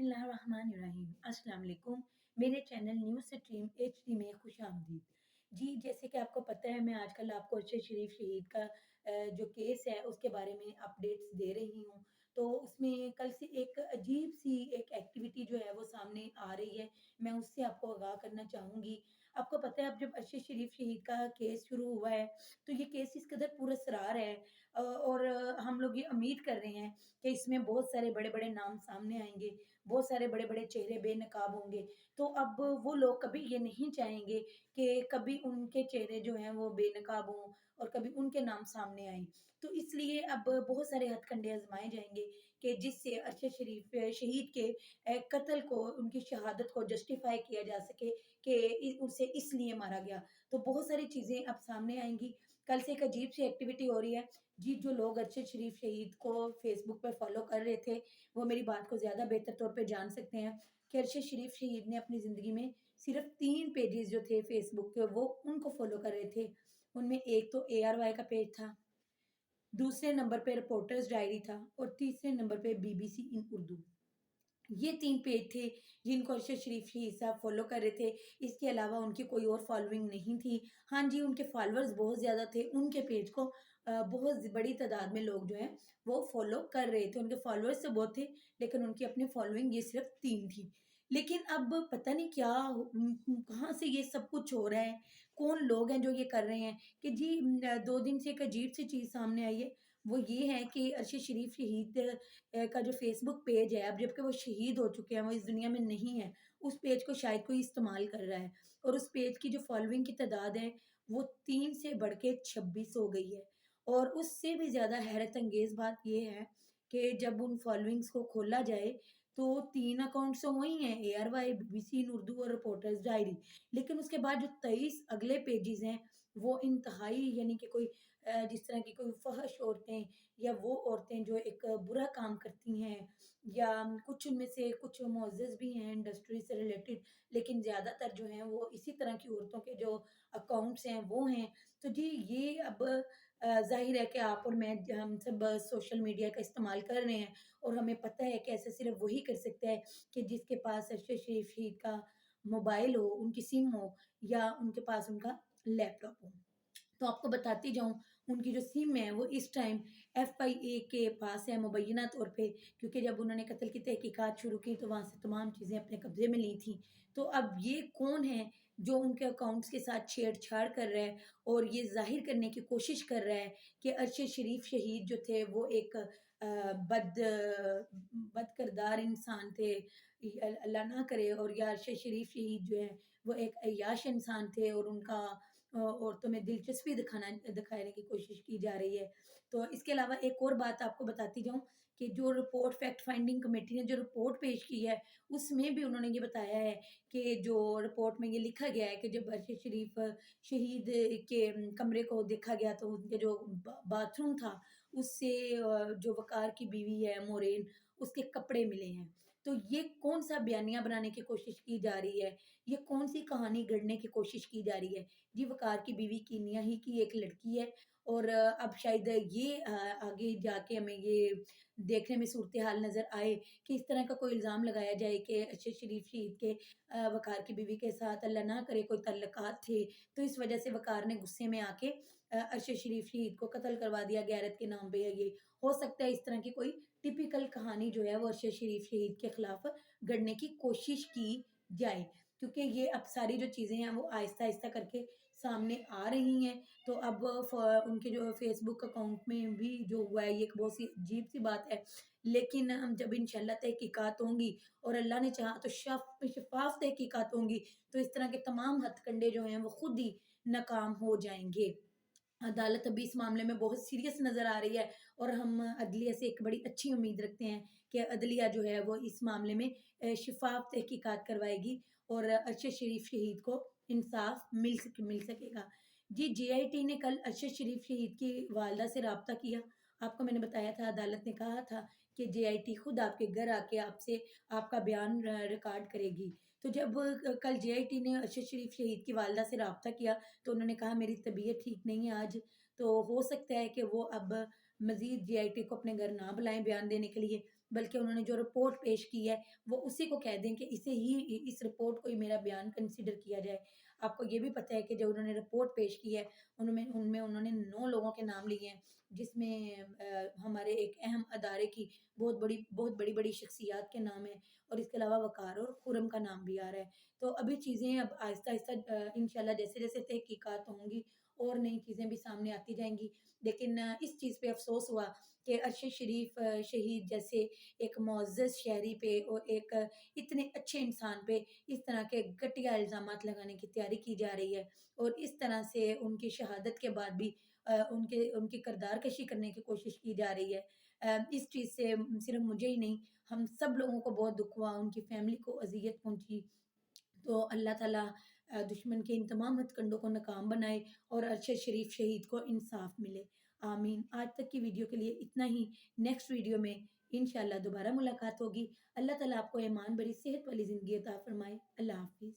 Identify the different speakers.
Speaker 1: बिस्मिल्लाहिर्रहमानिर्रहीम। अस्सलाम वालेकुम। मेरे चैनल न्यूज़ स्ट्रीम एचडी में खुशामदीद। जी, जैसे कि आपको पता है, मैं आजकल आपको अरशद शरीफ शहीद का जो केस है उसके बारे में अपडेट्स दे रही हूँ। तो उसमें कल से एक अजीब सी एक एक्टिविटी जो है वो सामने आ रही है, मैं उससे आपको आगाह करना चाहूँगी। आपको पता है, अब जब अरशद शरीफ शहीद का केस शुरू हुआ है तो ये केस इस कदर पुरअसरार है, और हम लोग ये उम्मीद कर रहे हैं कि इसमें बहुत सारे बड़े-बड़े नाम सामने आएँगे, बहुत सारे बड़े-बड़े चेहरे बेनकाब होंगे। तो अब वो लोग कभी ये नहीं चाहेंगे कि कभी उनके चेहरे जो हैं वो बेनकाब हों और कभी उनके नाम सामने आएँ। तो इसलिए अब बहुत सारे हथकंडे आज़माए जाएँगे कि जिससे अरशद शरीफ शहीद के कत्ल को, उनकी शहादत को जस्टिफ़ाई किया जा सके कि उसे इसलिए मारा गया। तो बहुत सारी चीज़ें अब सामने आएँगी। कल से एक अजीब-सी एक्टिविटी हो रही है। जी, जो लोग अरशद शरीफ शहीद को फ़ेसबुक पे फ़ॉलो कर रहे थे, वो मेरी बात को ज़्यादा बेहतर तौर पे जान सकते हैं कि अरशद शरीफ शहीद ने अपनी ज़िंदगी में सिर्फ़ 3 पेजेज़ जो थे फ़ेसबुक के, वो उनको फ़ॉलो कर रहे थे। उनमें एक तो एआरवाई का पेज था, दूसरे नंबर पे रिपोर्टर्स डायरी था और तीसरे नंबर पे बीबीसी इन उर्दू। ये 3 पेज थे जिनको अरशद शरीफ शहीद साहब फ़ॉलो कर रहे थे। इसके अलावा उनकी कोई और फ़ॉलोइंग नहीं थी। हाँ जी, उनके फ़ॉलोअर्स बहुत ज़्यादा थे। उनके पेज को बहुत बड़ी तादाद में लोग जो हैं वो फ़ॉलो कर रहे थे। उनके फ़ॉलोअर्स तो बहुत थे, लेकिन उनकी अपनी फ़ॉलोइंग ये सिर्फ़ 3 थी। लेकिन अब पता नहीं क्या कहाँ से ये सब कुछ हो रहा है? कौन लोग हैं जो ये कर रहे हैं कि जी 2 दिन से एक अजीब-सी चीज़ सामने आई है। वो ये है कि अरशद शरीफ शहीद का जो फ़ेसबुक पेज है, अब जबकि वो शहीद हो चुके हैं, वो इस दुनिया में नहीं है, उस पेज को शायद कोई इस्तेमाल कर रहा है, और उस पेज की जो फ़ॉलोइंग की तादाद है, वो 3 से बढ़ के 26 हो गई है। और उससे भी ज़्यादा हैरत अंगेज़ बात ये है कि जब उन फ़ॉलोइंग्स को खोला जाए, तो 3 अकाउंट्स तो वही हैं, एआरवाई, बीबीसी इन उर्दू और रिपोर्टर्स डायरी। लेकिन उसके बाद जो 23 अगले पेजेज़ हैं, वो इंतहाई, यानी कि कोई जिस तरह की कोई फ़हश औरतें, या वो औरतें जो एक बुरा काम करती हैं, या कुछ उनमें से कुछ मुअज़्ज़ज़ भी हैं इंडस्ट्री से रिलेटेड, लेकिन ज़्यादातर जो हैं वो इसी तरह की औरतों के जो अकाउंट्स हैं वो हैं। तो जी, ये अब ज़ाहिर है कि आप और मैं, हम सब सोशल मीडिया का इस्तेमाल कर रहे हैं, और हमें पता है कि ऐसा सिर्फ़ वही कर सकता है कि जिसके पास अरशद शरीफ शहीद का मोबाइल हो, उनकी सिम हो, या उनके पास उनका लैपटॉप हो। तो आपको बताती जाऊँ, उनकी जो सिम है वो इस टाइम एफआईए के पास है मुबैना तौर पे, क्योंकि जब उन्होंने कत्ल की तहकीकात शुरू की तो वहाँ से तमाम चीज़ें अपने कब्ज़े में ली थी। तो अब ये कौन है जो उनके अकाउंट्स के साथ छेड़-छाड़ कर रहा है और ये ज़ाहिर करने की कोशिश कर रहा है कि अरशद शरीफ शहीद जो थे वो एक बद किरदार इंसान थे, अल्लाह ना करे, और या अरशद शरीफ शहीद जो है वो एक अय्याश इंसान थे, और उनका औरतों में दिलचस्पी दिखाने की कोशिश की जा रही है। तो इसके अलावा एक और बात आपको बताती जाऊँ कि जो रिपोर्ट फैक्ट फाइंडिंग कमेटी ने जो रिपोर्ट पेश की है, उसमें भी उन्होंने ये बताया है कि जो रिपोर्ट में ये लिखा गया है कि जब अरशद शरीफ शहीद के कमरे को देखा गया तो उनके जो बाथरूम था उससे जो वक़ार की बीवी है मोरेन, उसके कपड़े मिले हैं। तो ये कौन-सा बयानिया बनाने की कोशिश की जा रही है? ये कौन-सी कहानी गढ़ने की कोशिश की जा रही है? जी, वक़ार की बीवी कीनिया ही की एक लड़की है, और अब शायद ये आगे जाके हमें ये देखने में सूरत-ए-हाल नज़र आए कि इस तरह का कोई इल्ज़ाम लगाया जाए कि अरशद शरीफ शहीद के वक़ार की बीवी के साथ अल्लाह ना करे कोई तल्लुकात थे, तो इस वज़ह से वक़ार ने गुस्से में आके अरशद शरीफ शहीद को कत्ल करवा दिया गैरत के नाम पे, है ये। हो सकता है इस तरह की कोई टिपिकल कहानी जो है वो अरशद शरीफ शहीद के खिलाफ गढ़ने की कोशिश की जाए, क्योंकि ये अब सारी जो चीज़ें हैं वो आहिस्ता-आहिस्ता करके सामने आ रही हैं। तो अब उनके जो फ़ेसबुक अकाउंट में भी जो हुआ है, ये एक बहुत सी अजीब-सी बात है। लेकिन जब इंशाअल्लाह तहकीकात होंगी और अल्लाह ने चाहा तो शफ़ाफ़ तहकीकात होंगी, तो इस तरह के तमाम हथकंडे जो हैं वो खुद ही नाकाम हो जाएँगे। अदालत अभी इस मामले में बहुत सीरियस नज़र आ रही है, और हम अदलिया से एक बड़ी अच्छी उम्मीद रखते हैं कि अदलिया जो है वो इस मामले में शफ़ाफ़ तहकीकात करवाएगी, और अरशद शरीफ शहीद को इंसाफ़ मिल सकेगा। जी, जेआईटी ने कल अरशद शरीफ शहीद की वालिदा से राब्ता किया। आपको मैंने बताया था, अदालत ने कहा था कि जेआईटी खुद आपके घर आके आपसे आपका बयान रिकॉर्ड करेगी। तो जब कल जेआईटी ने अरशद शरीफ शहीद की वालिदा से राब्ता किया, तो उन्होंने कहा मेरी तबीयत ठीक नहीं है आज, तो हो सकता है कि वो अब मज़ीद जेआईटी को अपने घर ना बुलाएँ बयान देने के लिए। بلکہ انہوں نے جو رپورٹ پیش کی ہے وہ اسی کو کہہ دیں کہ اسے ہی اس رپورٹ کو ہی میرا بیان کنسیڈر کیا جائے۔ آپ کو یہ بھی پتہ ہے کہ جو انہوں نے رپورٹ پیش کی ہے ان میں انہوں نے 9 لوگوں کے نام لیے ہیں، جس میں ہمارے ایک اہم ادارے کی بہت بڑی بڑی شخصیات کے نام ہیں، اور اس کے علاوہ وقار اور خرم کا نام بھی آ رہا ہے۔ تو ابھی چیزیں اب آہستہ آہستہ انشاءاللہ جیسے جیسے تحقیقات ہوں گی اور نئی چیزیں بھی سامنے آتی جائیں گی، لیکن اس چیز پہ افسوس ہوا کہ عرشی شریف شہید جیسے ایک معزز شہری پہ اور ایک اتنے اچھے انسان پہ اس طرح کے گھٹیا الزامات لگانے کی تیاری کی جا رہی ہے، اور اس طرح سے ان کی شہادت کے بعد بھی ان کی کردار کشی کرنے کی کوشش کی جا رہی ہے۔ اس چیز سے صرف مجھے ہی نہیں، ہم سب لوگوں کو بہت دکھ ہوا، ان کی فیملی کو اذیت پہنچی۔ تو اللہ تعالیٰ دشمن کے ان تمام ہتھ کنڈوں کو ناکام بنائے اور ارشد شریف شہید کو انصاف ملے، آمین۔ آج تک کی ویڈیو کے لیے اتنا ہی، نیکسٹ ویڈیو میں انشاءاللہ دوبارہ ملاقات ہوگی۔ اللہ تعالیٰ آپ کو ایمان بھری صحت والی زندگی عطا فرمائے۔ اللہ حافظ۔